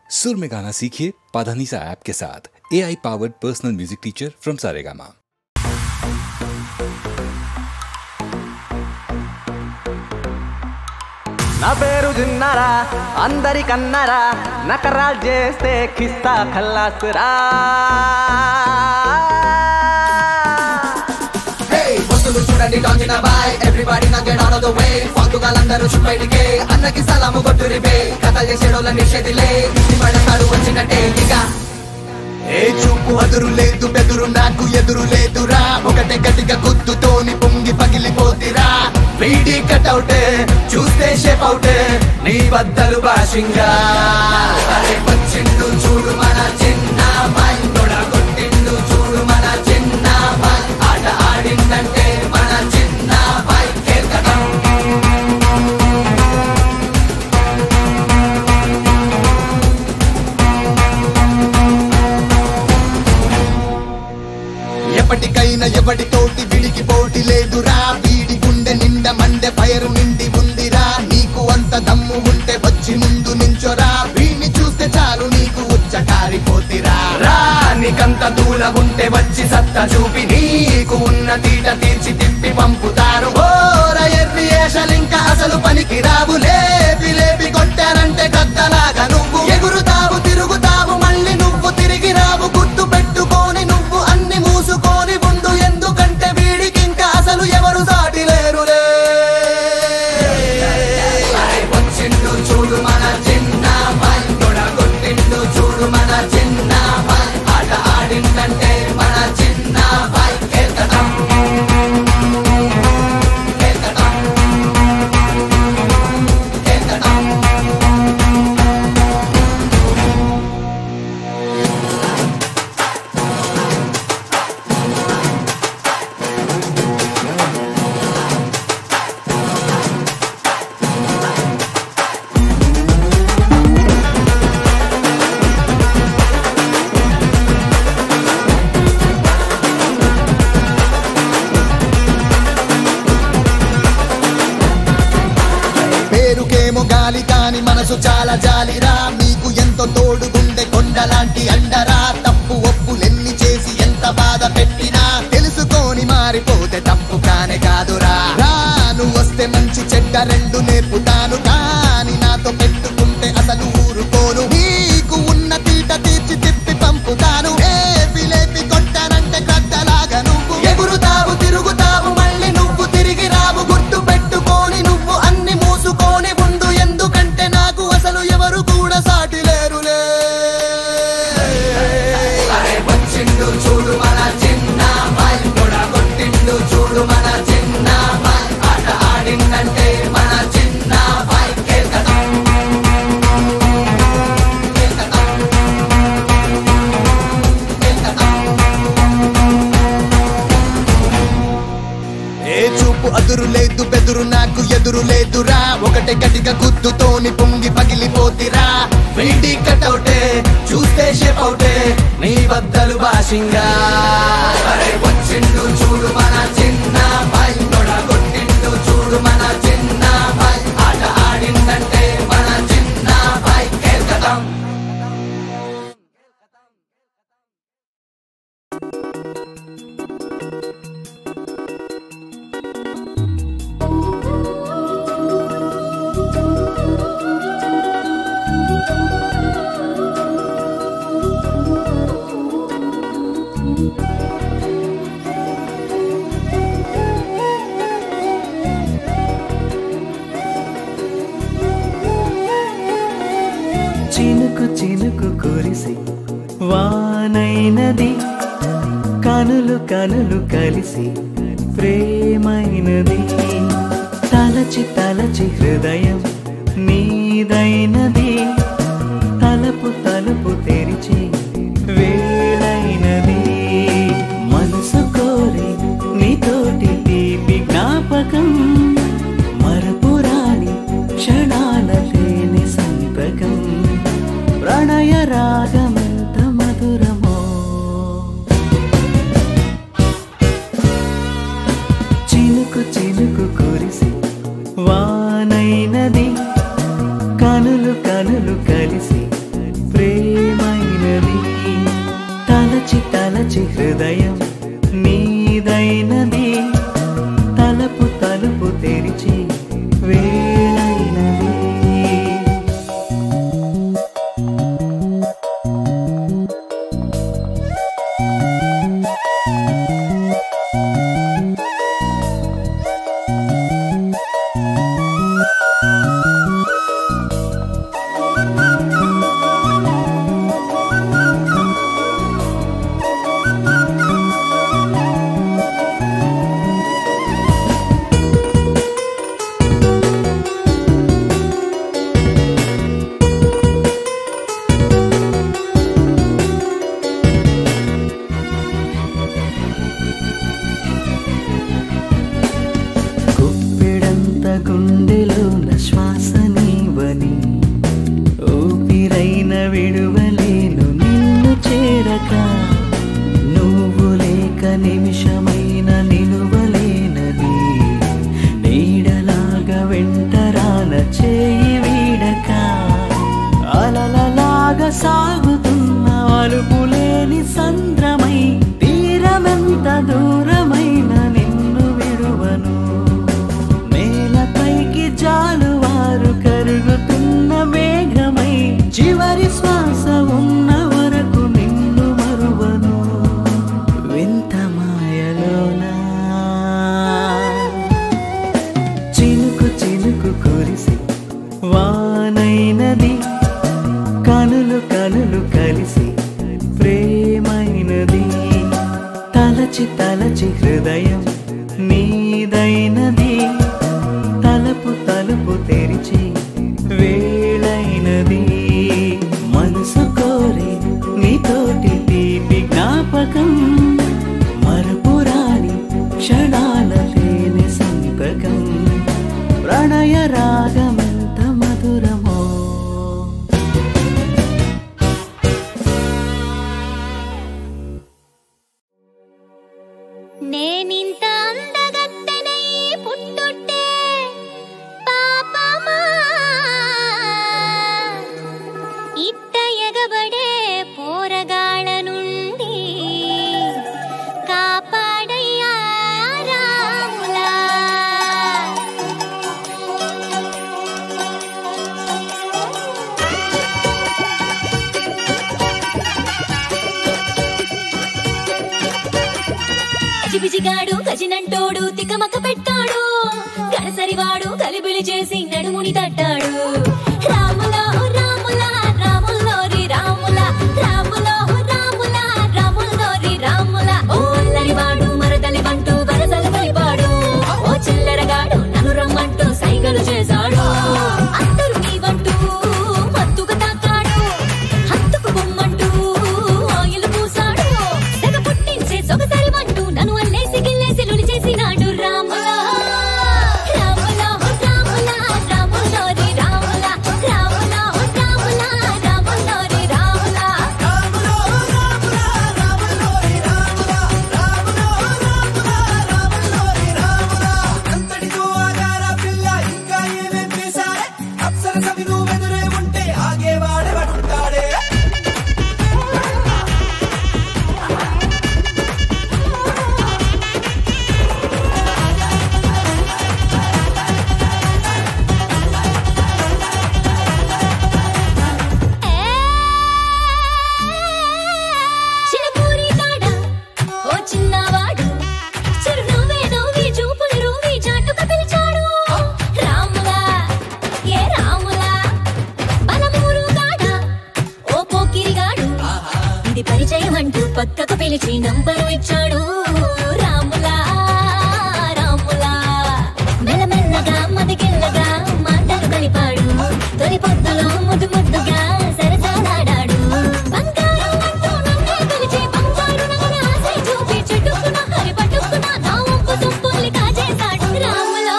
सुर में गाना सीखिए पाधानीसा ऐप के साथ। AI powered personal music teacher from Saregama. నా పేరు జున్నారా అందరికన్నారా నకరాలు చేస్తే కిస్తా ఖల్లాసురా బస్సులు చూడండి డాంజిన బాయ్ ఎవ్రీబడీ నా get out of the way ఫాల్తుగాలందరూ చుట్టైటికే అన్నకి సలాము కొట్టురి బే కథ చేసేడోళ్ళ నిషేధిలే పడతాడు వచ్చినట్టే ఇక ఏ చూపు అదురు లేదు బెదురు నాకు ఎదురు లేదురా ఒకటే గట్టిగా గుద్దుతోని పొంగి పగిలిపోతిరా వీడి కటౌటే చూస్తే షేప్ అవుటే నీ బద్దలు భాషింగా అరే వచ్చిండు చూడు మన చిన్న బాయ్ తోడా కొట్టిండు చూడు మన చిన్న బాయ్ ఆట ఆడిందంటే మన చిన్న బాయ్ కేర్కటం ఎప్పటికైనా ఎవడితోటి విడికి పోటీ లేదురా వీడి గుండె నిండా మండే ఫైరు నిండి ఉందిరా నీకు అంత దమ్ము ఉంటే వచ్చి ముందు నించోరా వీడిని చూస్తే చాలు నీకు ఉచ్చకారిపోతిరా రా నీకంత దూల ఉంటే వచ్చి సత్తా చూపి నీకు ఉన్న తీట తీర్చి తిప్పి పంపుతారు ఓర ఎర్రి ఏషలింకా అసలు పనికి రావు లేపి లేపి కొట్టారంటే గద్దలాగా నువ్వు ఎగురుతావు తిరుగుతావు మళ్ళీ నువ్వు తిరిగి రావు గుర్తు పెట్టుకొని నువ్వు అన్ని మూసుకొని ఉండు ఎందుకంటే వీడికి ఇంకా అసలు ఎవరు సాటి లేరులే వచ్చిండు చూడు మన చిన్న బాయ్ తొడ కొట్టిండు చూడు మన చిన్న బాయ్ ఆట ఆడిందంటే మన చిన్న బాయ్ కేర్కటం కేర్కటం కేర్కటం పేరుకేమో గాలి కాని మనసు చాలా జాలిరా మీకు ఎంతో తోడుగుండే కొండలాంటి అండరా తప్పు ఒప్పులెన్ని చేసి ఎంత బాధ పెట్టినా తెలుసుకొని మారిపోతే తప్పు కానే కాదురా రాను వస్తే మంచి చెడ్డ రెండు నేర్పుతాను కానీ నాతో పెట్టుకుంటే అసలు ఊరుకోను నీకు ఉన్న తీట తీర్చి తిప్పి పంపుతాను లేపి లేపి కొట్టానంటే గద్దలాగా నువ్వు ఎగురుతావు తిరుగుతావు మళ్ళీ నువ్వు తిరిగి రావు గుర్తు పెట్టుకొని నువ్వు అన్ని మూసుకొని ఉండు ఎందుకంటే నాకు అసలు ఎవరు కూడా సాటి లేరులే వచ్చిండు చూడు మన చిన్న బాయ్ తొడ కొట్టిండు చూడు మన చిన్న బాయ్ ఆట ఆడిందంటే మన చిన్న బాయ్ కేర్కటం కేర్కటం కేర్కటం ఏ చూపు అదురు లేదు బెదురు నాకు ఎదురు లేదురా ఒకటే గట్టిగా గుద్దుతోని పొంగి పగిలిపోతిరా వీడి కటౌటే చూస్తే షేప్ అవుటే నీ బద్దలు భాషింగా అరే వచ్చిండు చూడు మన చిన్న బాయ్ తొడ కొట్టిండు చూడు మన చిన్న బాయ్ ఆట ఆడిందంటే మన చిన్న బాయ్ కేర్కటం చినుకు చినుకు కురిసి వానైనది కనులు కనులు కలిసి ప్రేమైనది తలచి తలచి హృదయం నీదైనది తలుపు తలుపు తెరిచి వేళైనది మనసు కోరి నీతోటి తీపి జ్ఞాపకం మరపురాని క్షణాల లేని సంతకం ప్రణయ రాగమెంత మధురమో చినుకు చినుకు కురిసి వానైనది కనులు కనులు కలిసి ప్రేమైనది హృదయం నీదైనది తలుపు తలుపు తెరిచి వేళైనది గుండెలోన శ్వాస నీవని ఊపిరైన విడువలేను నిన్ను చేరక నువ్వు లేక నిమిషమైన నిలువలేనని నీడలాగా వెంటరాన చేయి వీడక అలలలాగా సాగుతున్న అలుపులేని సంద్రమై తీరమెంత దూరమైన నిన్ను విడువను జాలువారు కరుగుతున్న మేఘమై చివరి శ్వాస ఉన్న వరకు నిన్ను మరువను వింత మాయలోనా చినుకు చినుకు కురిసి వానైనది కనులు కనులు కలిసి ప్రేమైనది తలచి తలచి హృదయం నీదైనది తలుపు తలుపు తెరిచి వేళైనది మనసు కోరి నీతోటి తీపి జ్ఞాపకం మరపురాని క్షణాల లేని సంతకం ప్రణయ రాగమెంత మధురమో నేనింత అందగత్తెనై పుట్టుట్టే ఇట్ట ఎగబడే పోరగాళ్ళ నుండి కాపాడయ్యా రాములా చిబిజిగాడు గజినంటోడు తికమక పెట్టాడు గడసరివాడు గలిబిలి చేసి నడుముని తట్టాడు రాములా రాములా రాముల్లోరి రాములా రాములో రాములా రాముల్లోరి రాములా ఓ అల్లరివాడు మరదలి వంటూ వరసలు కలిపాడు ఓ చిల్లరగాడు నన్ను రమ్మంటూ సైగలు చేశాడు అందరూ నీ వంటూ మత్తుగా తాకాడు హత్తుకు బొమ్మంటూ ఆయిల్ పూసాడు తెగ పుట్టించే సొగసరి వంటూ నన్ను అల్లేసి గిల్లేసి లులి చేసినాడు రాములా పక్కకు పిలిచి నంబరు ఇచ్చాడు రాములా రాములా మెల్లమెల్లగా మదిగిల్లగా మాటలు కలిపాడు తొలి పొద్దులో ముద్దు ముద్దుగా సరసాలాడాడు బంగారం అంటూ నన్నే పిలిచి బంగారు నగల ఆశ చూపి చెట్టుకున్న హరి పట్టుకున్న నా వంపు సొంపుల్ని కాజేశాడు రాములా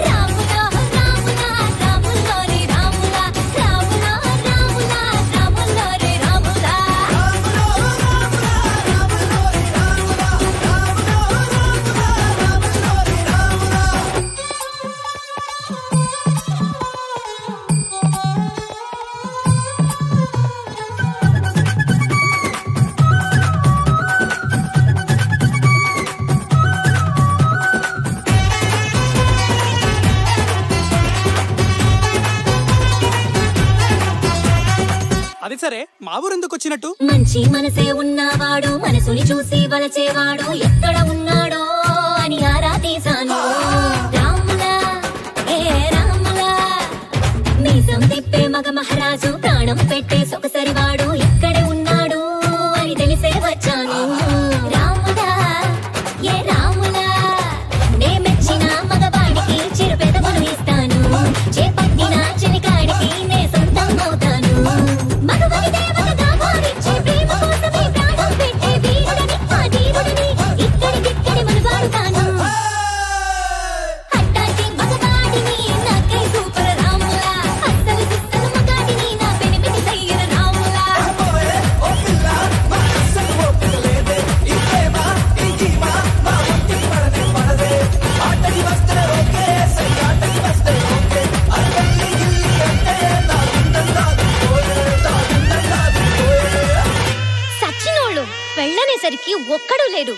రాములా రాములా రాముల్లోరి రాములా రాములా రాములా రాముల్లోరి రాములా అది సరే, మా ఊరు ఎందుకు వచ్చినట్టు? మంచి మనసే ఉన్నవాడు, మనసుని చూసి వలచేవాడు ఎక్కడ ఉన్నాడో అని ఆరా తీశాను. రాములా ఏ రాములా, మీసం తిప్పే మగ మహారాజు, ప్రాణం పెట్టే సొగసరివాడు ఎక్కడే ఉన్నాడు అని తెలిసే వచ్చాను. రాములా ఏ రాములా, నే మెచ్చిన మగవాడికి చిరుపెదవులు ఇస్తాను, చేపట్టిన చిలికాడికి నే సొంతం అవుతాను. మగవాడి దేవతగా భావించే ప్రేమ కోసమే ప్రాణం పెట్టే వీరుడని, ఆ దేవుడిని ఇక్కడికిక్కడి మనవాడుతాను. అట్టాటి మగవాడిని నాకై సూపర్ రాములా, అస్సలు సిస్సలు మగాడిని నా పెనిమిటి సయ్యర రాములా. సచ్చినోళ్ళు వెళ్ళనేసరికి ఒక్కడూ లేడు.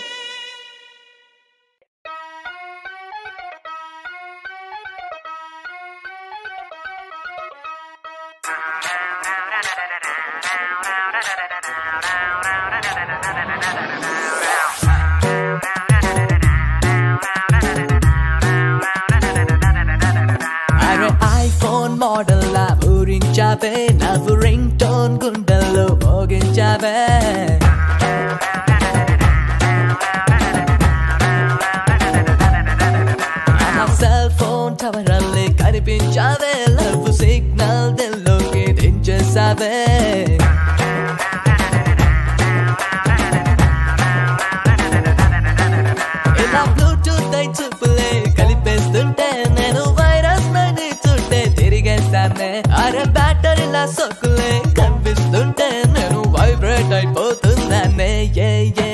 అరే ఐఫోన్ మోడల్ లా ఊరించావే, నవ్వు రింగ్ టోన్ గుండెల్లో మోగించావే. సెల్ ఫోన్ టవర్ అల్లే కనిపించావే, లవ్ సిగ్నల్ దిల్లోకి దించేసావే. ఇలా బ్లూటూత్ అయి చూపులే కలిపేస్తుంటే నేను వైరస్ నది చుట్టే తిరిగేస్తానే. అరే బ్యాటరీలా సొక్కులే కనిపిస్తుంటే నేను వైబ్రేట్ అయిపోతున్నానే. ఏ ఏ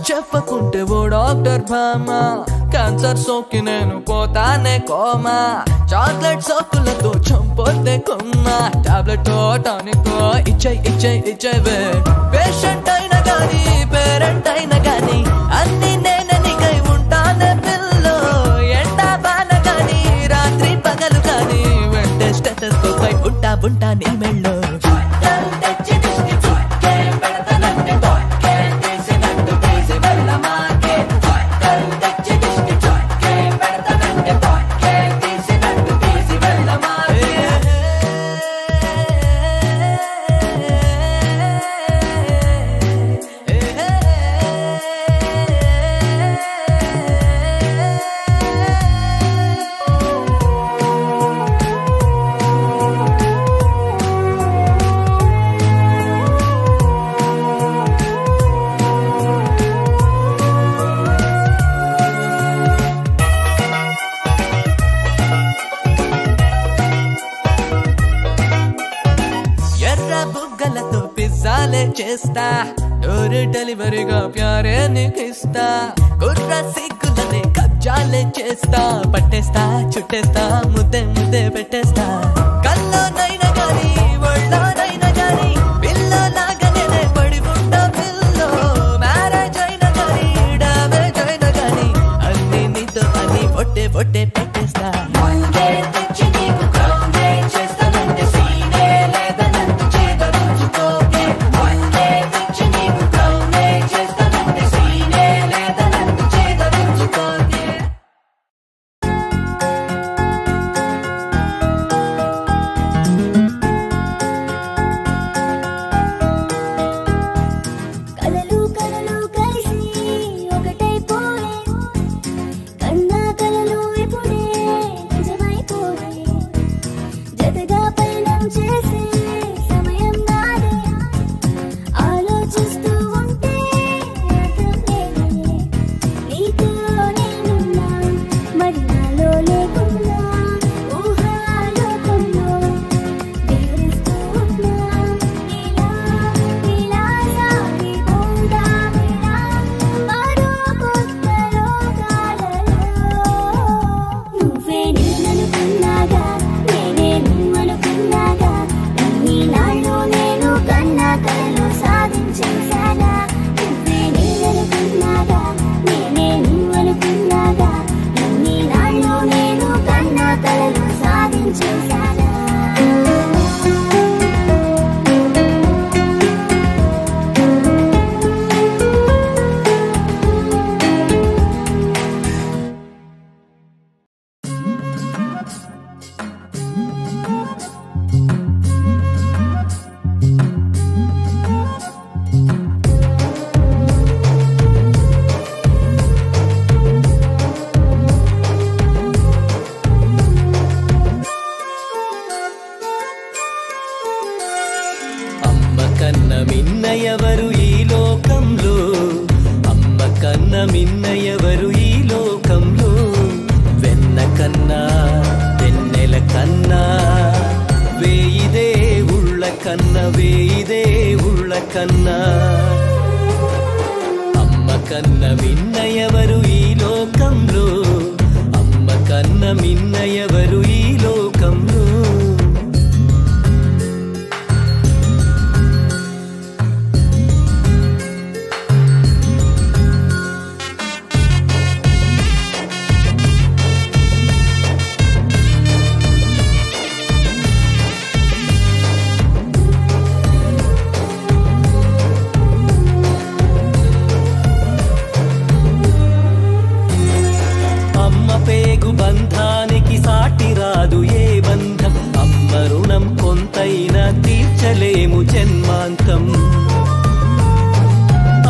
చెప్పకుంటే ఓ డాక్టర్ భామా, క్యాన్సర్ సోకి నేను పోతానే కోమా. చాక్లెట్ సోకులతో చంపోతే కొమ్మ, టాబ్లెట్ టానిక్ ఇచ్చేవే. పేషెంట్ అయినా గానీ పేరెంట్ అయినా గానీ అన్ని నేననికై ఉంటానే పిల్లో. ఎండా బాన గానీ రాత్రి పగలు గానీ వెంటే స్టెథోస్కోప్ పై ఉంటా నీ మెళ్ళో. చేస్తా డోర్ డెలివరీగా ప్యారే నీకిస్తా. కుర్ర సిగ్గులనే కబ్జాలే చేస్తా, పట్టేస్తా చుట్టేస్తా ముద్దే పెట్టేస్తా. కల్లోనైనా గానీ ఒళ్ళోనైనా గానీ పిల్లలాగానే పడి ఉంటా పిల్లో. మ్యారేజ్ అయినా గానీ డామేజ్ అయినా గానీ అన్ని నీతో అని ఒట్టే పెట్టేస్తా. మిన్న ఎవరు ఈ లోకంలో వెన్న కన్నా వెన్నెల కన్నా వేయి దేవుళ్ళ కన్నా వేయి దేవుళ్ళ కన్నా అమ్మ కన్న మిన్న ఎవరు ఈ లోకంలో అమ్మ కన్న మిన్న ఎవరు ఈ లోకంలో బంధానికి సాటి రాదు ఏ బంధం అమ్మ రుణం కొంతైనా తీర్చలేము జన్మాంతం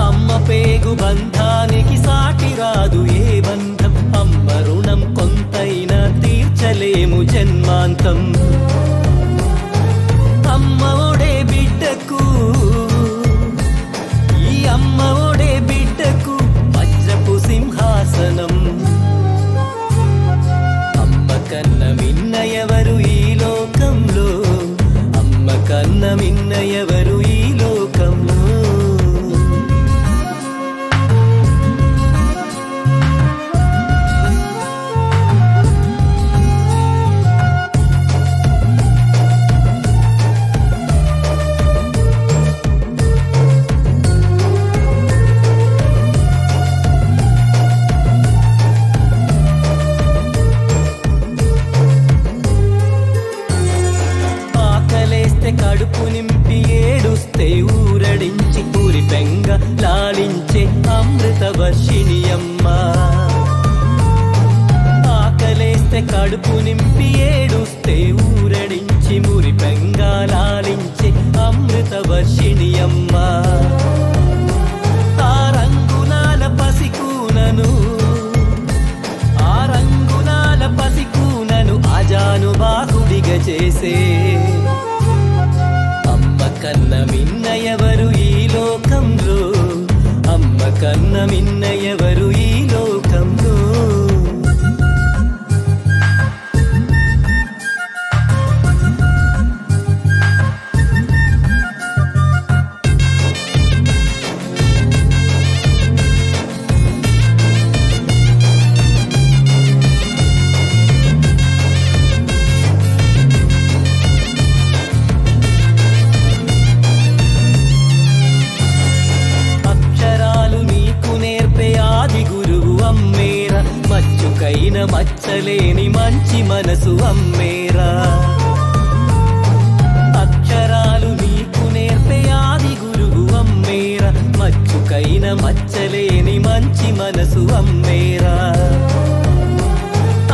అమ్మ పేగు బంధానికి సాటి రాదు ఏ బంధం అమ్మ రుణం కొంతైనా తీర్చలేము జన్మాంతం అమ్మ ఒడే బిడ్డకు ఈ అమ్మ ఒడే బిడ్డకు వజ్రపు సింహాసనం కన్న మిన్న ఎవరు ఈ లోకంలో అమ్మ కన్న మిన్న ఎవరు ఈ లోకంలో కడుపు నింపి ఏడుస్తే ఊరడించి ఊరి పెంగ లాలించే అమృత వర్షిణి అమ్మ ఆకలేస్తే కడుపు నింపి ఏడుస్తే ఊరడించి ఊరి పెంగ లాలించే అమృత వర్షిణి అమ్మ ఆ రంగులాల పసికూనను ఆ రంగులాల పసికూనను అజాను బాహుడిగా చేసే కన్న మిన్న ఎవరు ఈ లోకంలో అమ్మ కన్న మిన్న ఎవరు ఈ లోకంలో మచ్చుకైన మచ్చలేని మంచి మనసు అమ్మేరా అక్షరాలు నీకు నేర్పే ఆది గురువు అమ్మేరా మచ్చుకైన మచ్చలేని మంచి మనసు అమ్మేరా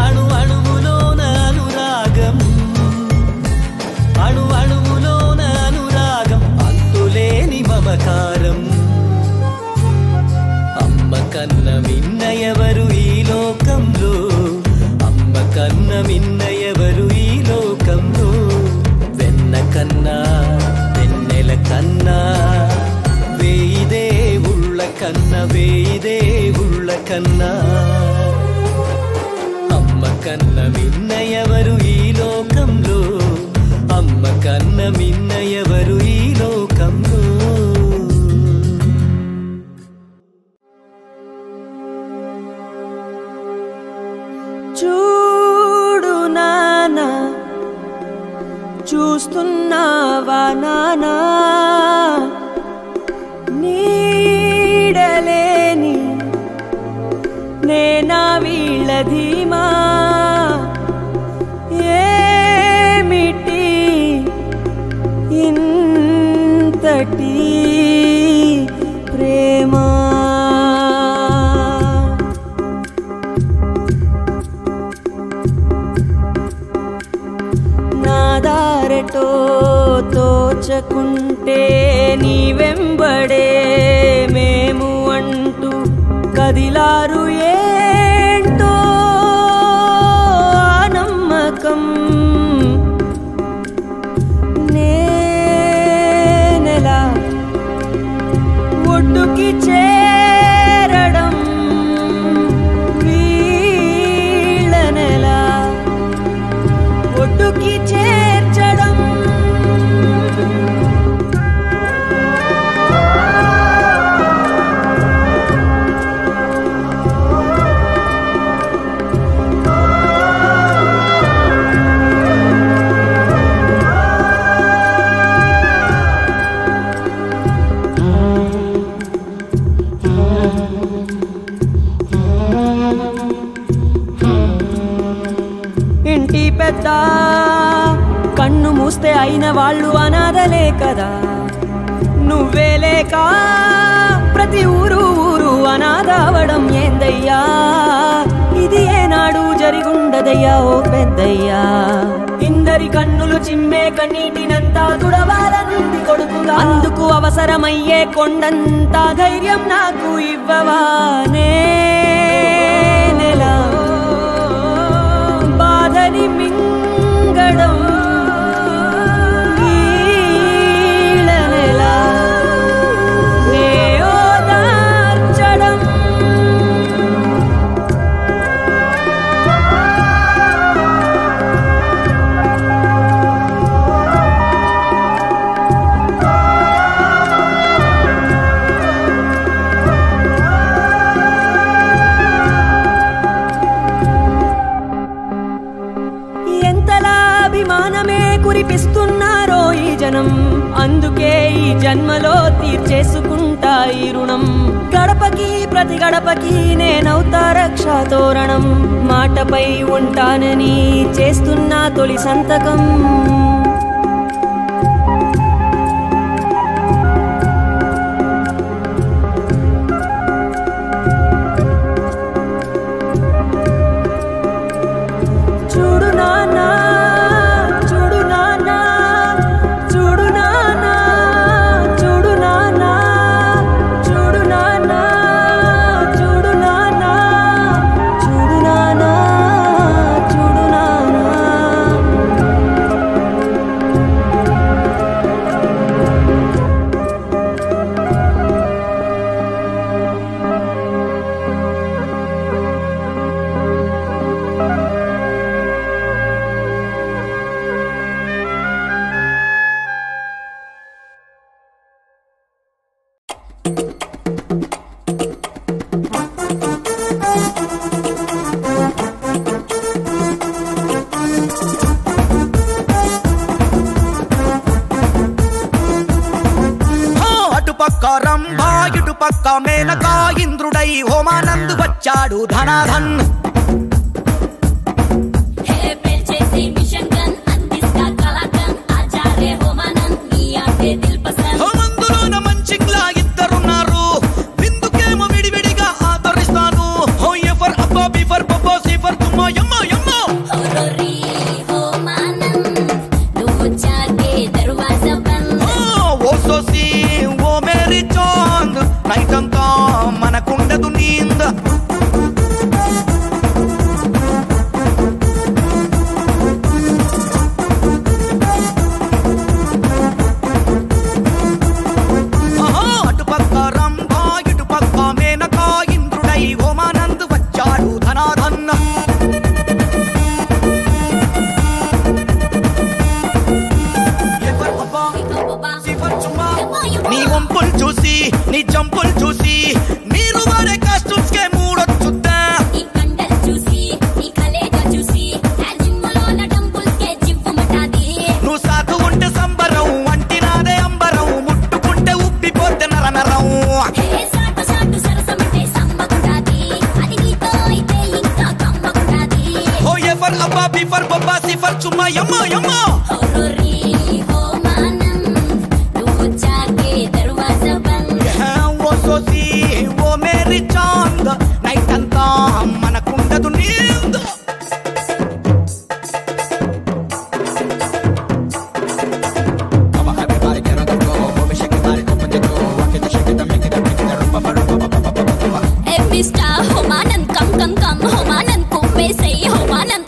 అణు అణువులోన అనురాగం అణు అణువులోన అనురాగం అంతులేని మమకారం అమ్మ కన్న మిన్న ఎవరు ఈ లోకంలో అమ్మ కన్న మిన్న ఎవరు ఈ లోకంలో వెన్న కన్నా వెన్నెల కన్నా వేయి దేవుళ్ళ కన్నా వేయి దేవుళ్ళ కన్నా అమ్మ కన్న మిన్న ఎవరు ఈ లోకంలో అమ్మ కన్న మిన్న ఎవరు ఈ లోకంలో చూడు నానా చూస్తున్నావా నానా నీడలేని నేనా వీళ్ళ ధీమా ఏమిటి ఇంతటి ప్రేమ దారెటో తోచకుంటే నీ వెంబడే మేము అంటూ కదిలారు ఏంటో నమ్మకం నేనెలా ఒడ్డుకి చేరడం పెద్ద కన్ను మూస్తే అయిన వాళ్ళు అనాథలే కదా నువ్వే లేక ప్రతి ఊరు ఊరు అనాథవడం ఏందయ్యా ఇది ఏనాడు జరిగుండదయ్యా ఓ పెద్దయ్యా ఇందరి కన్నులు చిమ్మే కన్నీటినంతా తుడవాలనుంది కొడుకుగా అందుకు అవసరమయ్యే కొండంత ధైర్యం నాకు ఇవ్వవానే నెలా బాధని మింగడం కురిపిస్తున్నారో ఈ జనం అందుకే ఈ జన్మలో తీర్చేసుకుంటా ఈ రుణం గడపకి ప్రతి గడపకి నేనవుతా రక్షా తోరణం మాటపై ఉంటానని చేస్తున్నా తొలి సంతకం చూడు నాన్నా పక్క మేనకా ఇంద్రుడై హోమానందు వచ్చాడు ధనాధన్ హోమందులోన మంచిగా ఇద్దరున్నారు విందుకేమో విడివిడిగా ఆదరిస్తాను హోయఫర్ అబ్బా బిఫర్ బొబ్బో సిఫర్ తుమ్మా యమ్మా యమ్మా ఓ సోసి ఓ మేరీ చాంద్ నైట్ అంతా మనకుండదు నీంద అటుపక్క రంభా ఇటుపక్క మేనకా ఇంద్రుడై హోమానందు వచ్చాడు ధనాధన్న నీ వంపులు చూసి నీ జంపులు చూసి మీరు వాడే కాస్ట్యూమ్స్ కే మూడొచ్చుద్దా నువ్వు సాగు ఉంటే సంబరం వంటి నాదే అంబరం ముట్టుకుంటే ఉబ్బిపోతే నరనరం ఓ ఎఫర్ అబ్బా బిఫర్ బొబ్బా సిఫర్ చుమ్మా యమ్మా యమ్మా ఓ మేరీ చాంద్ నైట్ అంతా మనకుండదు నీంద Homanand come come come Homanand కుమ్మేసై Homanand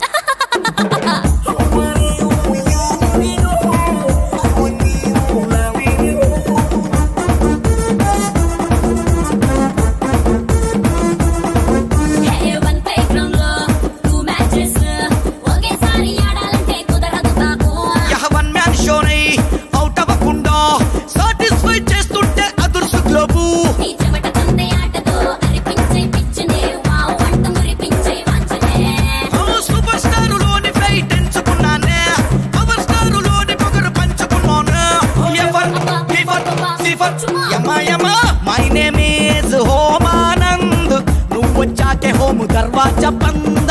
my name is Homanand నువ్వు వచ్చాకే హోము దర్వాజా బంద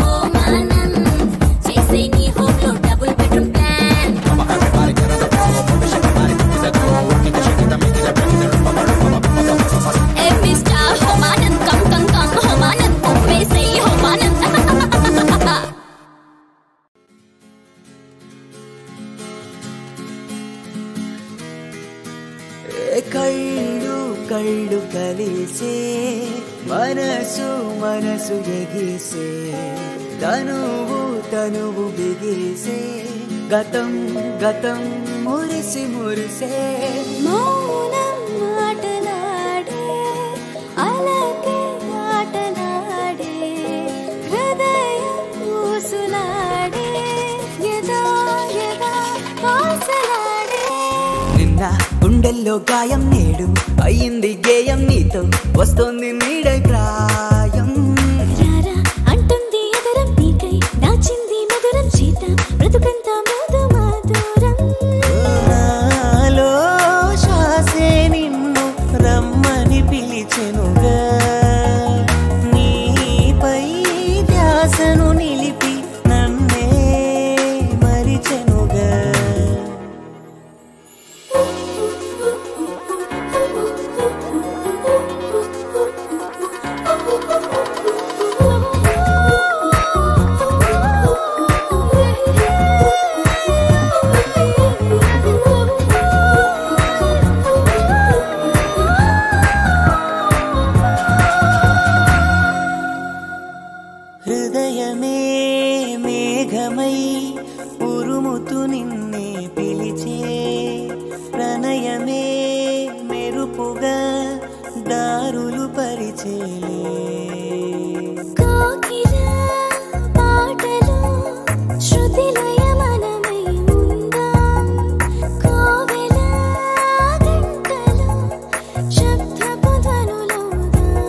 హోమానంద్ మనసు మనసు ఎగిసే తనువు తనువు బిగిసే గతం గతం మురిసి మురిసే మౌనం మాటలాడే అలకే ఆటలాడే హృదయం ఊసులాడే యదా యదా ఆసలాడే నిన్న గుండెల్లో గాయం నేడు అయ్యింది గేయం నీతో వస్తోంది నీడై ప్రాయం రారా అంటుంది ఎదరం నీకై నాచింది మధురం సీత బ్రతుకంతా మధు మధురం నాలో శ్వాసే నిన్ను రమ్మని పిలిచెనుగా నీపై ధ్యాసను నిలిపి నన్నే మరిచెనుగా హృదయమే మేఘమై ఉరుముతు నిన్నే పిలిచే ప్రణయమే మెరుపుగా దారులు పరిచేలే కాకిరా పాటలు శృతిలయ మనమై ఉందాం కోవెల గంటలు శబ్దపు ధ్వనులవుదాం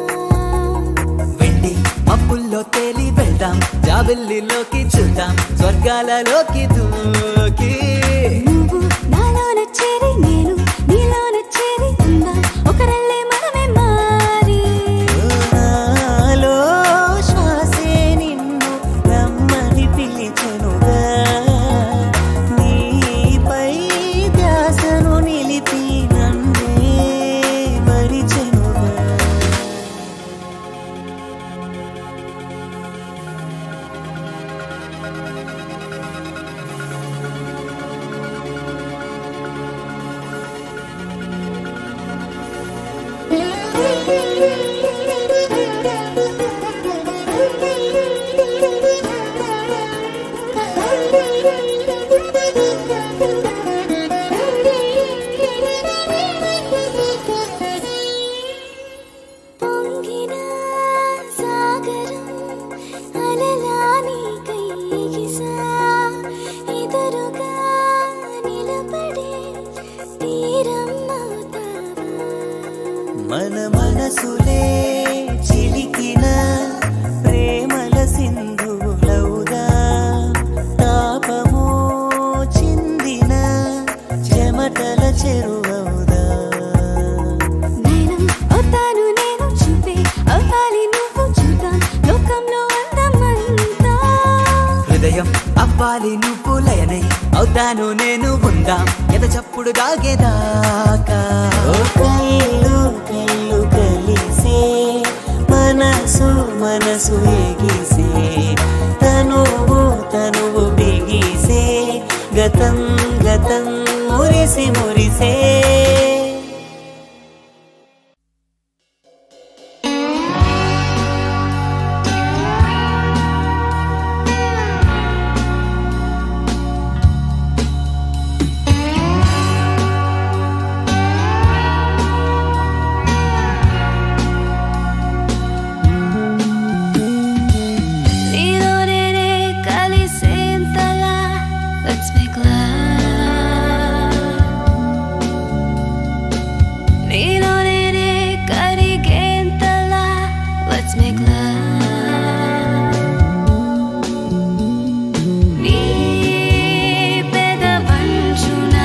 వెండి మబ్బుల్లో తేలి వెళ్దాం జాబిల్లిలోకి చూద్దాం స్వర్గాలలోకి దూకి నువ్వు నాలోన చేరి నేను నీలోన చేరి ఉందాం ఒకరల్లే మనమే మారి నాలో శ్వాసే నిన్ను రమ్మని పిలిచెనుగా నీపై ధ్యాసను నిలిపి నన్నే మరిచెనుగా పొంగిన సాగరం అలలా నీకై ఎగిసా ఎదురుగా నిలబడే తీరం అవుతావా మన మనసులే చిలికిన ప్రేమల సింధువులవుదా తాపమో చిందిన చెమటల చెరువవుదా నైనం అవుతాను నేను చూపే అవ్వాలి నువ్వు చూద్దాం లోకంలో అందమంతా హృదయం అవ్వాలి నువ్వు లయనై అవుతాను నేను ఉందాం ఎద చప్పుడు దాగేదాకా కళ్ళు కళ్ళు కలిసే మనసు మనసు ఎగిసే తనువు తనువు బిగిసే గతం గతం మురిసి మురిసే నీలోనే కలిసేంతలా let's make love నీలోనే కరిగేంతలా let's make love నీ పెదవంచున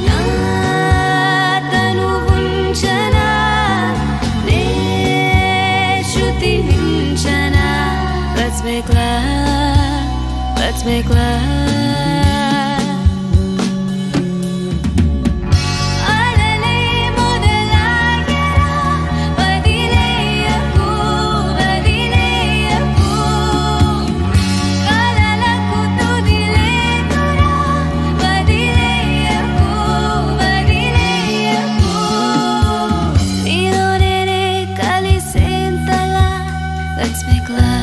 నా తనువుంచనా నే శృతి మించనా let's make love let's make love అలలే మొదలాయరా వదిలేయకు వదిలేయకు కలలకు తుది లేదురా వదిలేయకు వదిలేయకు నీలోనే కలిసే Let's make love.